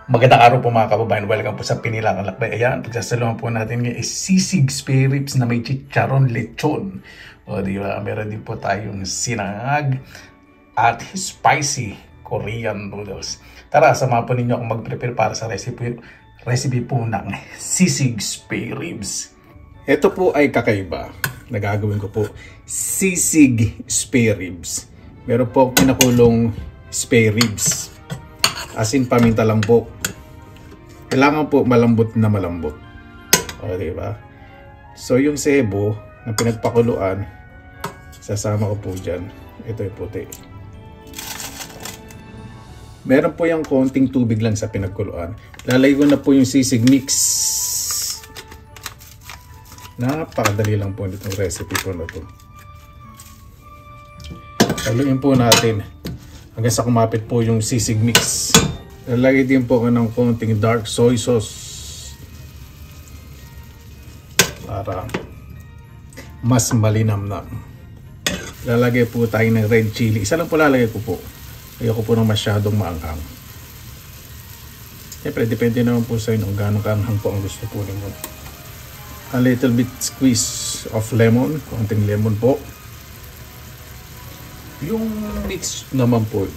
Magandang araw po mga kababayan. Welcome po sa Pinilang Lakbay. Ayan, pagsasaluhan po natin ngayon is sisig spare ribs na may chicharon lechon. O di ba? Meron din po tayong sinangag at spicy Korean noodles. Tara, samahan po ninyo akong mag-prepare para sa recipe po ng sisig spare ribs. Ito po ay kakaiba. Nagagawin ko po sisig spare ribs. Meron po pinakulong spare ribs. Asin paminta lang po. Kailangan po malambot na malambot. O, diba? So, yung sebo na pinagpakuluan, sasama ko po dyan. Ito yung puti. Meron po yung konting tubig lang sa pinagkuluan. Lalagay ko na po yung sisig mix. Napakadali lang po nitong recipe po na to. Haluin po natin hanggang sa kumapit po yung sisig mix. Lalagay din po ko ng konting dark soy sauce para mas malinamnam. Lalagay po tayo ng red chili. Isa lang po lalagay ko po. Ayoko po ng masyadong maanghang. Siyempre, depende naman po sa inyo kung gaano kaanghang po ang gusto po ninyo. A little bit squeeze of lemon. Konting lemon po. Yung mix naman po,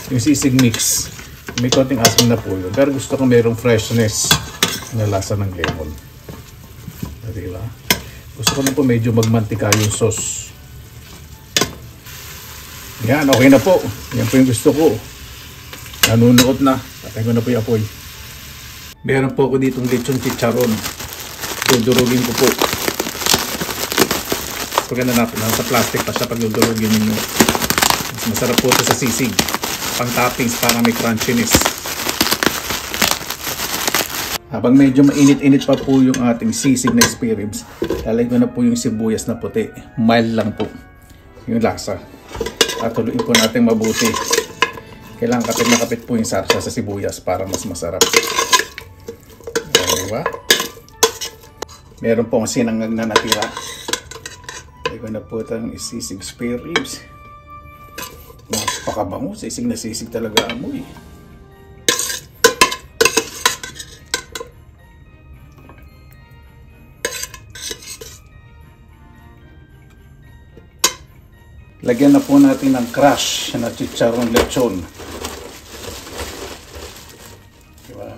yung sisig mix, may konting asin na po yun. Pero gusto ko mayroong freshness na lasa ng lemon. Diba? Gusto ko na po medyo magmantika yung sauce. Yan, okay na po. Yan po yung gusto ko. Nanunuot na. Patay ko na po yung apoy. Meron po ako ditong lechon chicharon. Dudurugin ko po. Paganda natin, sa plastic pa siya pag dudurugin ninyo. Mas masarap po ito sa sisig. Pang toppings para may crunchiness. Habang medyo mainit-init pa po yung ating sisig na spare ribs, lalagyan ko na po yung sibuyas na puti. Mild lang po yung lasa. At tuluin po natin mabuti. Kailangan kapit na kapit po yung sarsa sa sibuyas para mas masarap. Diba? Meron pong sinangag na natira. Lagyan ko na po itong sisig spare ribs. Napakabango, sisig na sisig talaga amoy. Lagyan na po natin ng crush na chicharon lechon. Diba?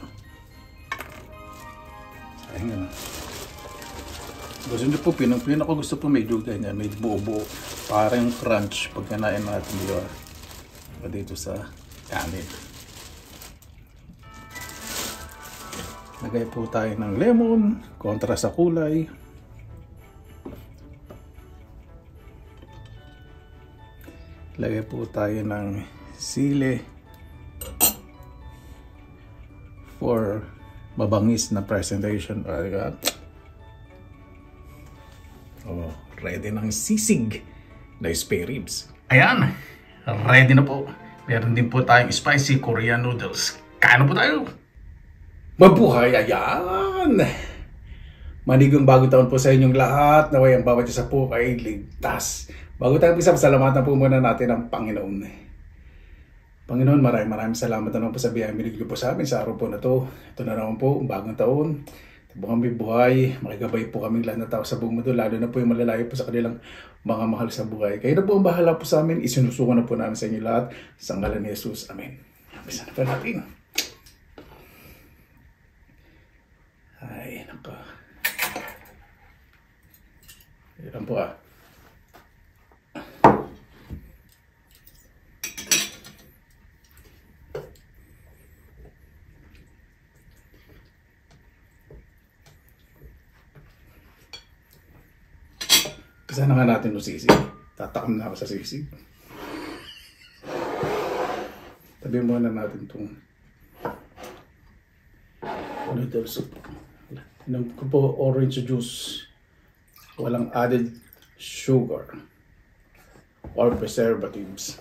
Ayun na. Gusto nyo po, pinang-pinang ako gusto po may dugay niya, may buo-buo. Parang crunch pag kanain natin dito sa kanin. Lagay po tayo ng lemon, kontra sa kulay. Lagay po tayo ng sili for mabangis na presentation. Oh, ready ng sisig na spare ribs. Ayan, ready na po. Meron din po tayong spicy Korean noodles. Kain na po tayo. Mabuhay, ayan! Manigong bagong taon po sa inyong lahat. Naway ang bawat isa po ay ligtas. Bago tayo pisa, salamatan po muna natin ang Panginoon. Panginoon, maraming salamat naman po sa biyayang binigay po sa amin sa araw po na to. Ito na naman po, bagong taon. Buong kami buhay, makigabay po kaming lahat na tao sa buong mundo, lalo na po yung malalayo po sa kanilang mga mahal sa buhay. Kayo na po ang bahala po sa amin, isinusuko na po namin sa inyo lahat. Sa ngalan ni Jesus, Amen. Pisa na po natin. Ay, nako. Yan po Isa na nga natin yung sisig. Tatakam na ako sa sisig. Tabi muna natin itong noodle soup. Inom ko po orange juice. Walang added sugar or preservatives.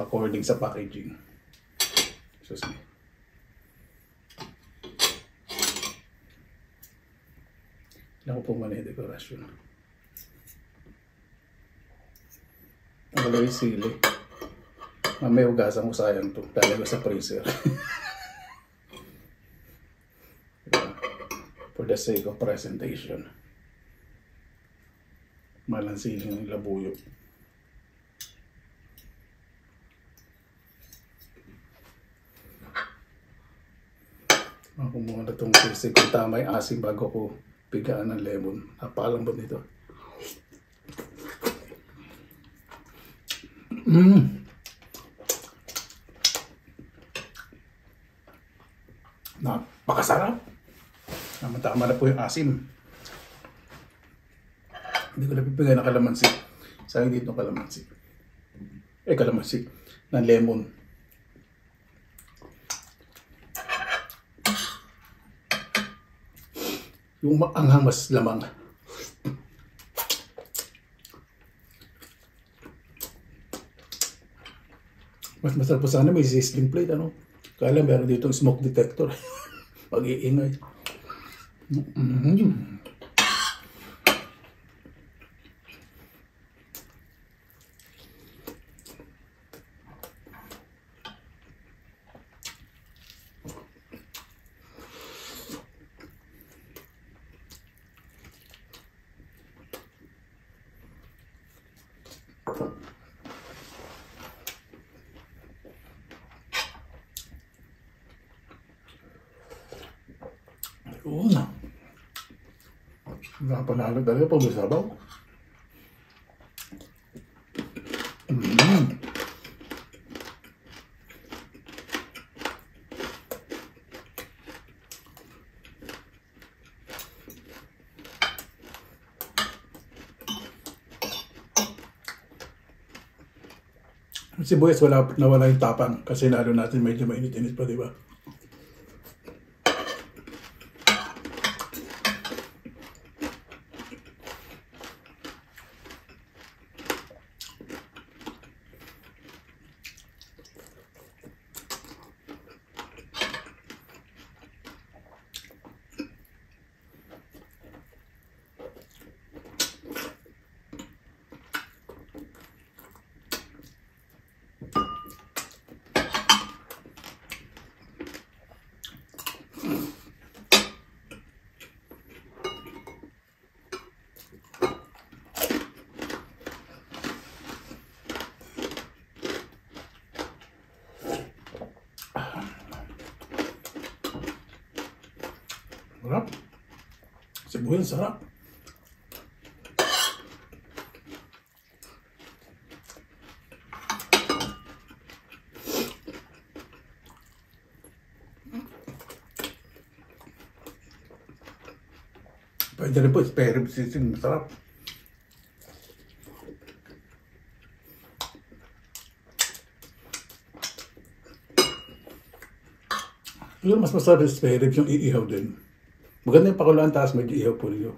According sa packaging. Excuse me. Ako po muna yung dekorasyon. Nakalagay sili. Mamaya ugasan ko, sayang to. Lalagay ko sa freezer. For the sake of presentation. Malansiling ng labuyo. Ako muna itong sisig kung tama yung asim bago ko pigaan ng lemon. Napakalambot nito. Napakasarap. Tama na po yung asim. Hindi ko napipigay ng kalamansi. Sayang dito ng kalamansi. Kalamansi. Ng lemon. Yung anghang mas lamang. Mas masarap po sana may sizzling plate, ano? Kaya meron dito smoke detector. Pag-iingay. Oo na. Napanalo talaga pag masabaw. Sibuyas nawala yung tapang kasi lalo natin medyo mainit-init pa, di ba? Sarap. Sibuyas, sarap. Pwede rin po, spare ribs sisig, masarap. Pero mas masarap yung spare ribs yung iihaw din. Maganda yung pakuluan, taas medyo ihaw po niyo.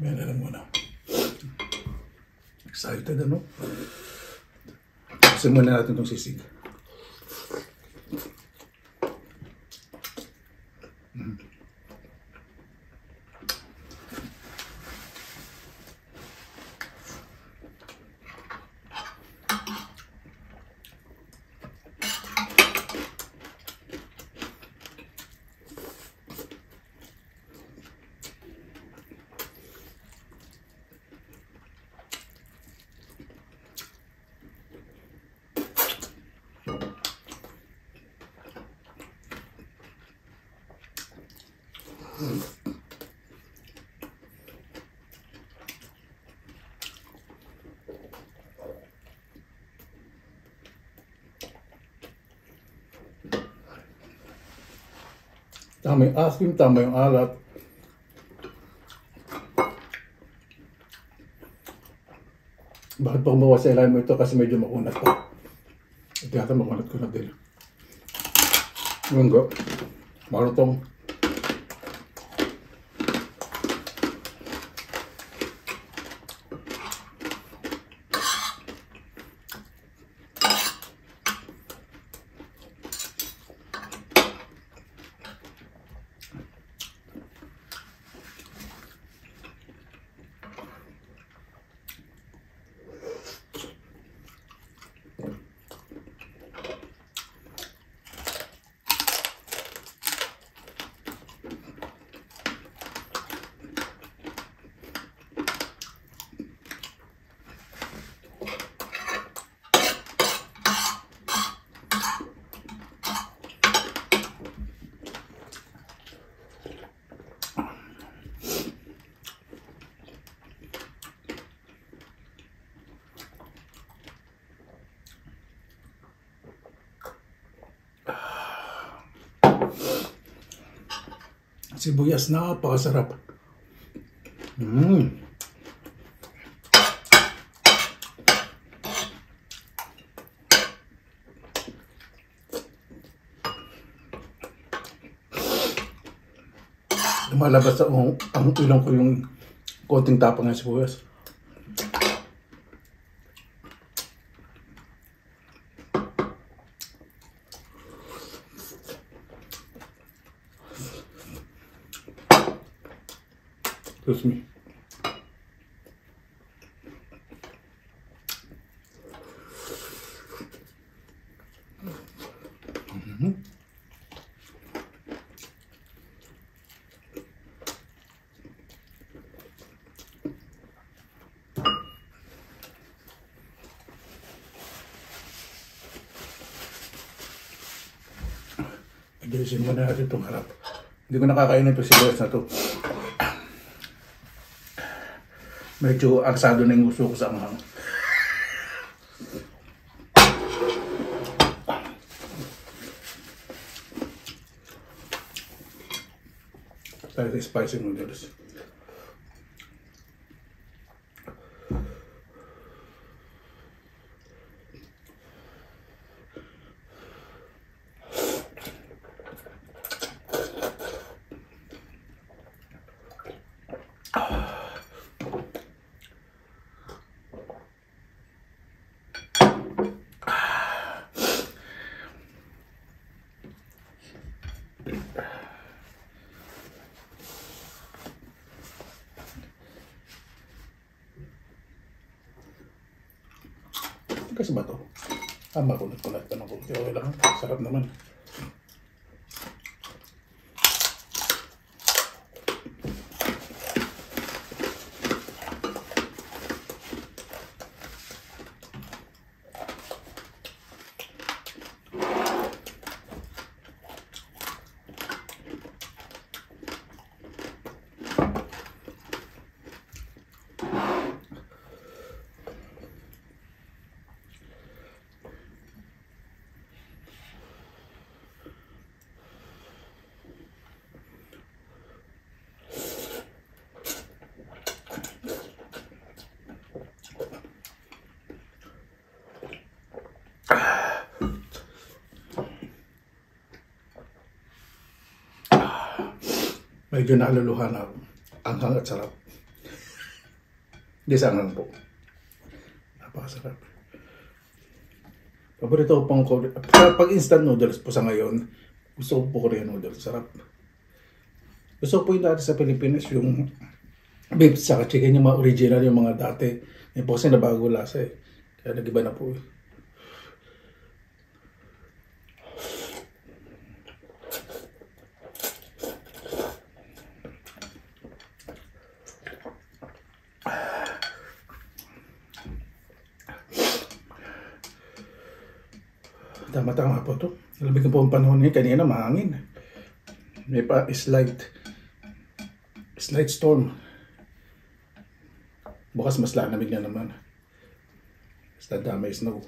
Yan na lang muna. Excited, ano? Kasi muna natin itong sisig. Tama yung asim, tama yung alat. Bakit pa kumawa sa ilalim mo ito? Kasi medyo makunat pa. At yata makunat ko na din. Ngayon ko, marutong. Sibuyas, napakasarap. Lumalabas ang ilong ko yung konting tapang ng sibuyas. Excuse me. Ayusin mo na natin itong harap. Hindi ko nakakain ito sibuyas na ito. Medyo arsado na yung gusto ko sa anghang. Tayo sa spicy noodles. Kasi ba ito? Makunat-kunat pa ng kunti. Okay lang. Sarap naman. Medyo naluluhan ako. Anghang at sarap. Hindi sa anghang po. Napakasarap. Paborito ko pang pag instant noodles po sa ngayon, gusto ko po Korean noodles. Sarap. Gusto ko po yung dati sa Pilipinas, yung beef saka chicken, yung mga original, yung mga dati. Yung po kasi nabago lasa eh. Kaya nag-iba na po eh. Tama-tama po ito. Alamig po ang panahon ngayon. Kanina mahangin. May pa slight Slight storm. Bukas mas lalamig na naman. Basta damay snow.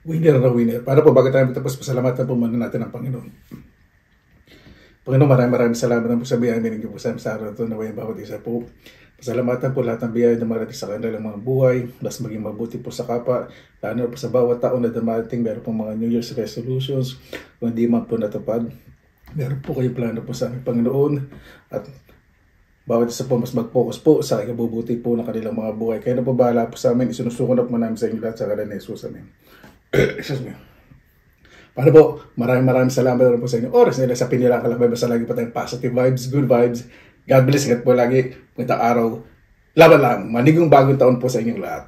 Winner na winner. Para po bago tayo tapos, pasalamatan po muna natin ang Panginoon. Panginoon, maraming salamat po sa biyaya ninyo po sa araw ito. Naway ang bawat isa po. Pasalamatan po lahat ng biyaya na marating sa kanilang mga buhay. Mas maging mabuti po sa kapwa. Lalo po sa bawat taon na dumating. Meron po mga New Year's resolutions. Kung hindi man po natupad, meron po kayo plano po sa aming Panginoon. At bawat isa po mas mag-focus po sa ikabubuti po ng kanilang mga buhay. Kaya na po bahala po sa amin. Isinusuko na po namin sa inyo lahat sa kalan ni Jesus. Amen. Excuse me. Paano po? Maraming salamat na po sa inyo. Oras nila sa Pinilang Kalakbay. Basta lagi po tayong positive vibes, good vibes. God bless. Ingat po lagi. Magandang araw. Laban lang. Manigong bagong taon po sa inyong lahat.